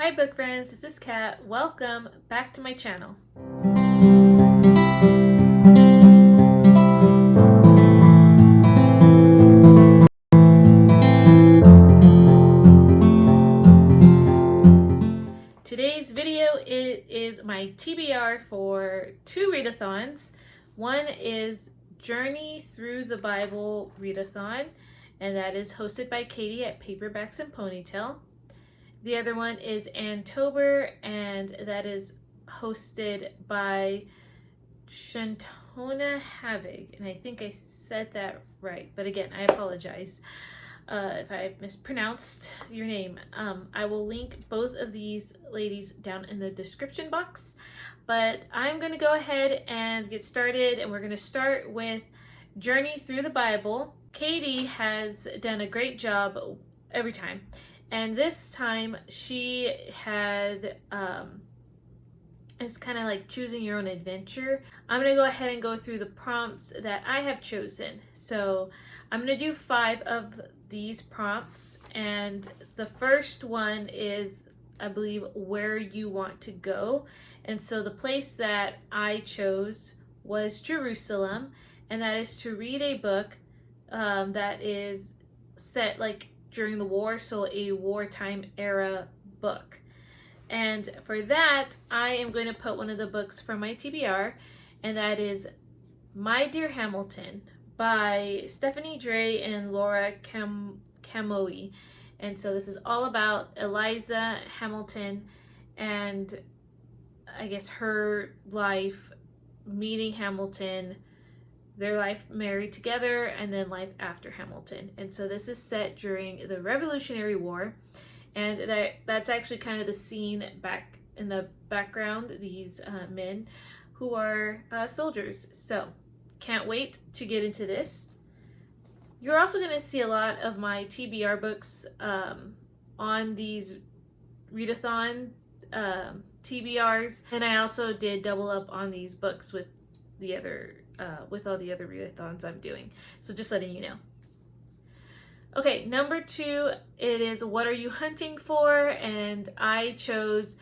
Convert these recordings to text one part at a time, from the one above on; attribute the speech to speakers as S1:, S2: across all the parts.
S1: Hi book friends, this is Kat. Welcome back to my channel. Today's video is my TBR for Two Read-A-Thons. One is Journey Through the Bible Readathon, and that is hosted by Katie at Paperbacks and Ponytail. The other one is Anne-Tober, and that is hosted by Shantona Havig, and I think I said that right, but again, I apologize if I mispronounced your name. I will link both of these ladies down in the description box, but I'm going to go ahead and get started, and we're going to start with Journey Through the Bible. Katie has done a great job every time. And this time she had, it's kind of like choosing your own adventure. I'm going to go ahead and go through the prompts that I have chosen. So I'm going to do 5 of these prompts. And the first one is, I believe, where you want to go. And so the place that I chose was Jerusalem. And that is to read a book that is set like during the war, so a wartime era book. And for that, I am going to put one of the books from my TBR, and that is My Dear Hamilton by Stephanie Dray and Laura Camoe. And so this is all about Eliza Hamilton and I guess her life, meeting Hamilton, their life married together, and then life after Hamilton. And so this is set during the Revolutionary War, and that's actually kind of the scene back in the background, these men who are soldiers. So can't wait to get into this. You're also going to see a lot of my TBR books on these readathon TBRs, and I also did double up on these books with the other with all the other readathons I'm doing. So just letting you know. Okay, number 2, it is what are you hunting for? And I chose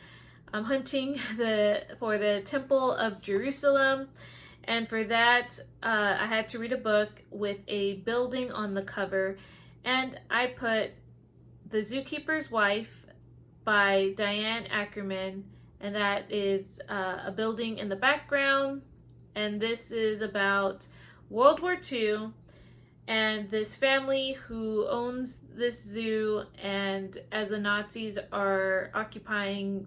S1: hunting for the Temple of Jerusalem. And for that, I had to read a book with a building on the cover. And I put The Zookeeper's Wife by Diane Ackerman. And that is a building in the background. And this is about World War II and this family who owns this zoo, and as the Nazis are occupying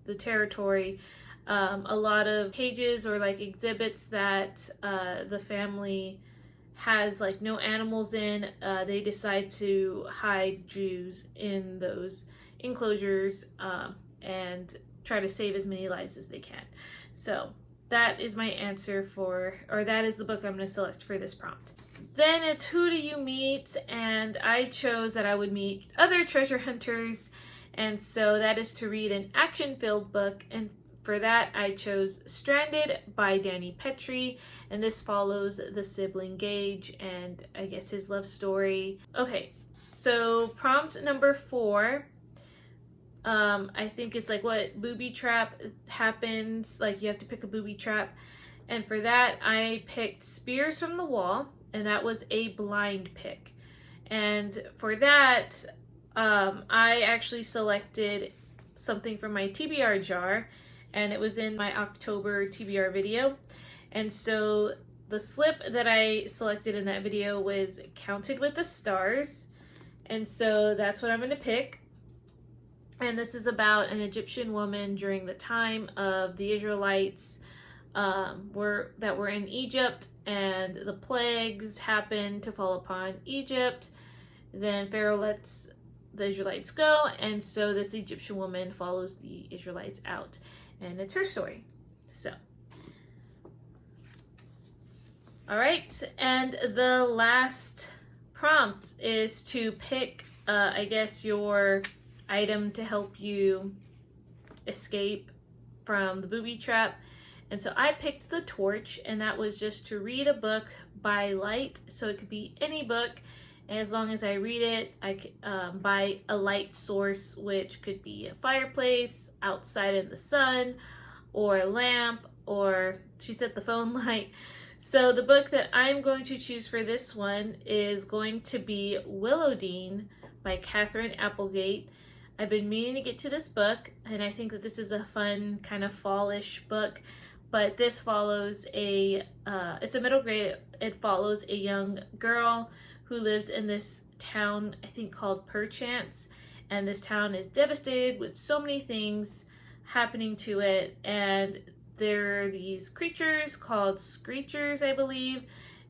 S1: the territory, a lot of cages or like exhibits that the family has like no animals in, they decide to hide Jews in those enclosures and try to save as many lives as they can. So that is my answer or that is the book I'm going to select for this prompt. Then it's who do you meet? And I chose that I would meet other treasure hunters. And so that is to read an action-filled book. And for that, I chose Stranded by Danny Petrie. And this follows the sibling Gage and I guess his love story. Okay, so prompt number 4. I think it's like what booby trap happens, like you have to pick a booby trap. And for that, I picked Spears from the Wall, and that was a blind pick. And for that, I actually selected something from my TBR jar, and it was in my October TBR video. And so the slip that I selected in that video was Counted with the Stars. And so that's what I'm going to pick. And this is about an Egyptian woman during the time of the Israelites that were in Egypt, and the plagues happened to fall upon Egypt. Then Pharaoh lets the Israelites go, and so this Egyptian woman follows the Israelites out, and it's her story. So, all right, and the last prompt is to pick, I guess, your item to help you escape from the booby trap. And so I picked the torch, and that was just to read a book by light. So it could be any book, as long as I read it by a light source, which could be a fireplace, outside in the sun, or a lamp, or she said the phone light. So the book that I'm going to choose for this one is going to be Willowdean by Catherine Applegate. I've been meaning to get to this book, and I think that this is a fun kind of fallish book, but this follows it's a middle grade, it follows a young girl who lives in this town, I think called Perchance, and this town is devastated with so many things happening to it, and there are these creatures called screechers, I believe,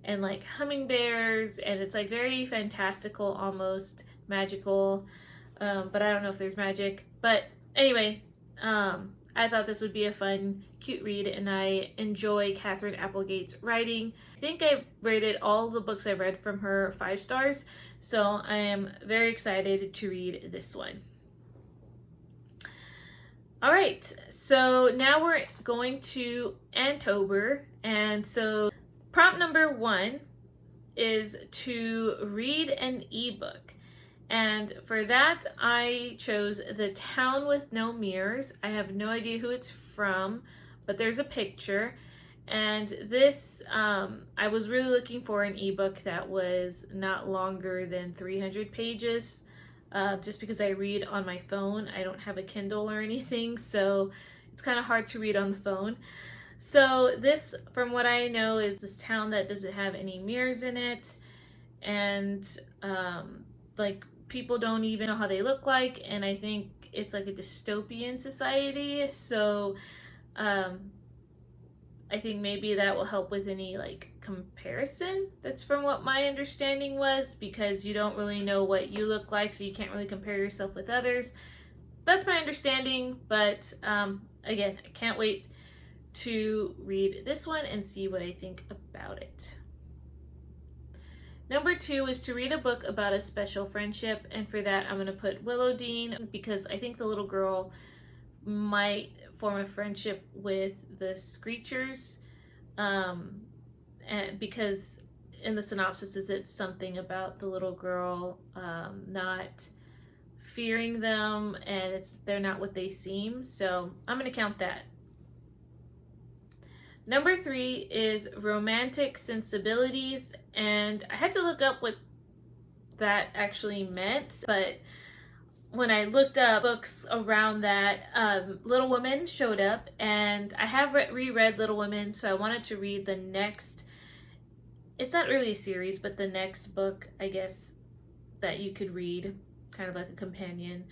S1: and like hummingbears, and it's like very fantastical, almost magical, but I don't know if there's magic. But anyway, I thought this would be a fun, cute read, and I enjoy Catherine Applegate's writing. I think I rated all the books I've read from her 5 stars, so I am very excited to read this one. All right, so now we're going to Anne-Tober, and so prompt number 1 is to read an ebook. And for that, I chose The Town with No Mirrors. I have no idea who it's from, but there's a picture. And this, I was really looking for an ebook that was not longer than 300 pages, just because I read on my phone. I don't have a Kindle or anything, so it's kind of hard to read on the phone. So this, from what I know, is this town that doesn't have any mirrors in it. And like, people don't even know how they look like, and I think it's like a dystopian society, so I think maybe that will help with any like comparison. That's from what my understanding was, because you don't really know what you look like, so you can't really compare yourself with others. That's my understanding, but again, I can't wait to read this one and see what I think about it. Number 2 is to read a book about a special friendship, and for that I'm going to put Willowdean, because I think the little girl might form a friendship with the Screechers, and because in the synopsis it's something about the little girl not fearing them, and they're not what they seem, so I'm going to count that. Number 3 is romantic sensibilities, and I had to look up what that actually meant, but when I looked up books around that, Little Women showed up, and I have reread Little Women, so I wanted to read the next, it's not really a series, but the next book, I guess, that you could read, kind of like a companion,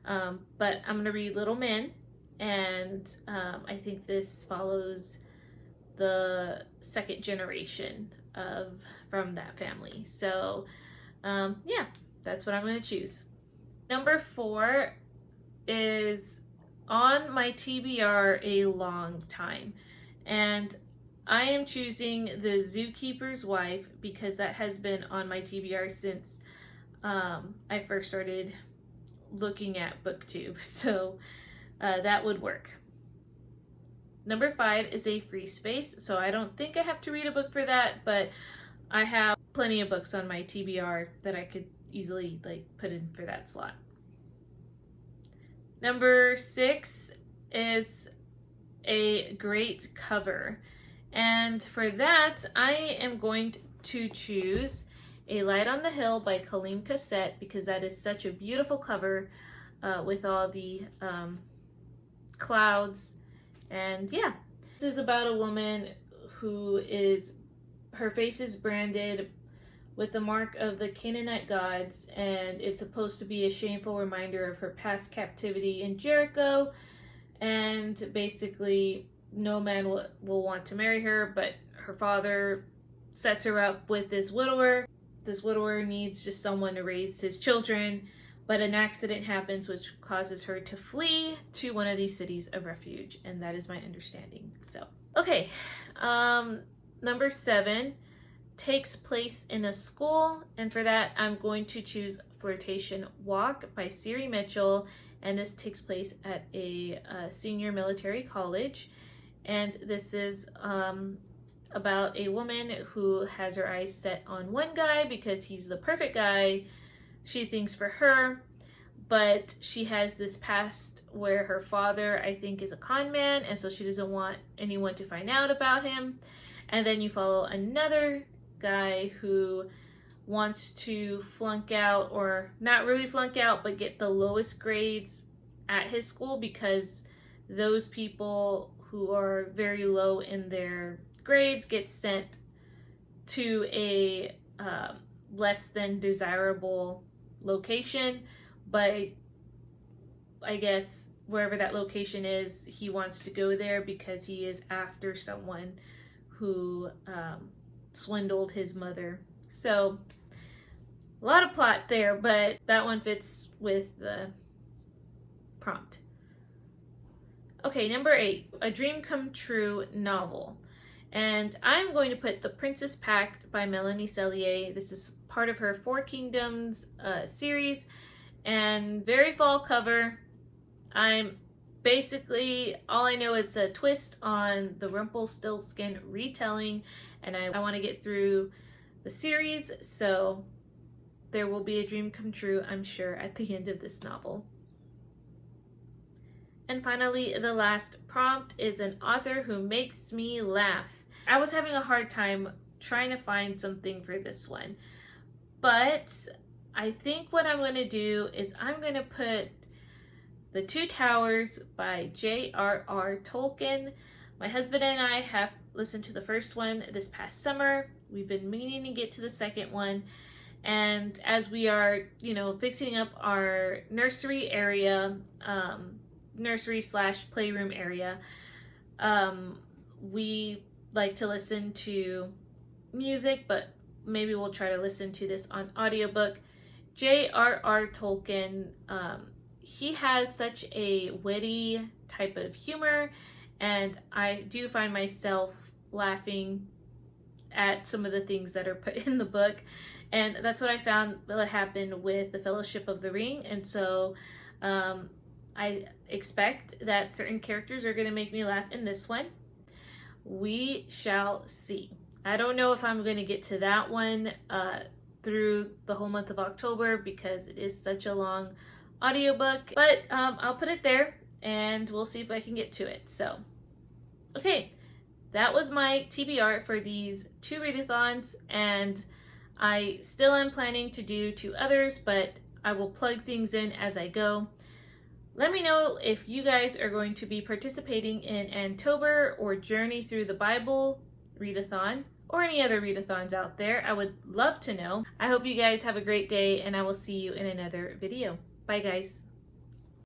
S1: but I'm going to read Little Men, and I think this follows the second generation from that family. So yeah, that's what I'm going to choose. Number 4 is on my TBR a long time, and I am choosing The Zookeeper's Wife because that has been on my TBR since I first started looking at BookTube, so that would work. Number 5 is A Free Space, so I don't think I have to read a book for that, but I have plenty of books on my TBR that I could easily put in for that slot. Number 6 is A Great Cover, and for that I am going to choose A Light on the Hill by Colleen Cassette, because that is such a beautiful cover with all the clouds. And yeah, this is about a woman who her face is branded with the mark of the Canaanite gods, and it's supposed to be a shameful reminder of her past captivity in Jericho, and basically no man will want to marry her, but her father sets her up with this widower. This widower needs just someone to raise his children, but an accident happens which causes her to flee to one of these cities of refuge, and that is my understanding. So, okay, number 7 takes place in a school, and for that I'm going to choose Flirtation Walk by Siri Mitchell, and this takes place at a senior military college, and this is about a woman who has her eyes set on one guy because he's the perfect guy she thinks for her, but she has this past where her father, I think, is a con man, and so she doesn't want anyone to find out about him. And then you follow another guy who wants to flunk out, or not really flunk out, but get the lowest grades at his school, because those people who are very low in their grades get sent to a less than desirable location. But I guess wherever that location is, he wants to go there because he is after someone who swindled his mother. So a lot of plot there, but that one fits with the prompt. Okay, number 8, a dream come true novel. And I'm going to put The Princess Pact by Melanie Sellier. This is part of her Four Kingdoms series, and very fall cover. I'm basically, all I know, it's a twist on the Rumpelstiltskin retelling, and I want to get through the series, so there will be a dream come true, I'm sure, at the end of this novel. And finally, the last prompt is an author who makes me laugh. I was having a hard time trying to find something for this one, but I think what I'm going to do is I'm going to put The Two Towers by J.R.R. Tolkien. My husband and I have listened to the first one this past summer. We've been meaning to get to the second one. And as we are, fixing up our nursery area, nursery/playroom area, we like to listen to music, but maybe we'll try to listen to this on audiobook. J.R.R. Tolkien, he has such a witty type of humor, and I do find myself laughing at some of the things that are put in the book. And that's what I found what happened with The Fellowship of the Ring. And so I expect that certain characters are going to make me laugh in this one. We shall see. I don't know if I'm going to get to that one through the whole month of October, because it is such a long audiobook, but I'll put it there and we'll see if I can get to it. So, okay, that was my TBR for these 2 readathons, and I still am planning to do 2 others, but I will plug things in as I go. Let me know if you guys are going to be participating in Anne-Tober or Journey Through the Bible readathon, or any other readathons out there. I would love to know. I hope you guys have a great day, and I will see you in another video. Bye, guys.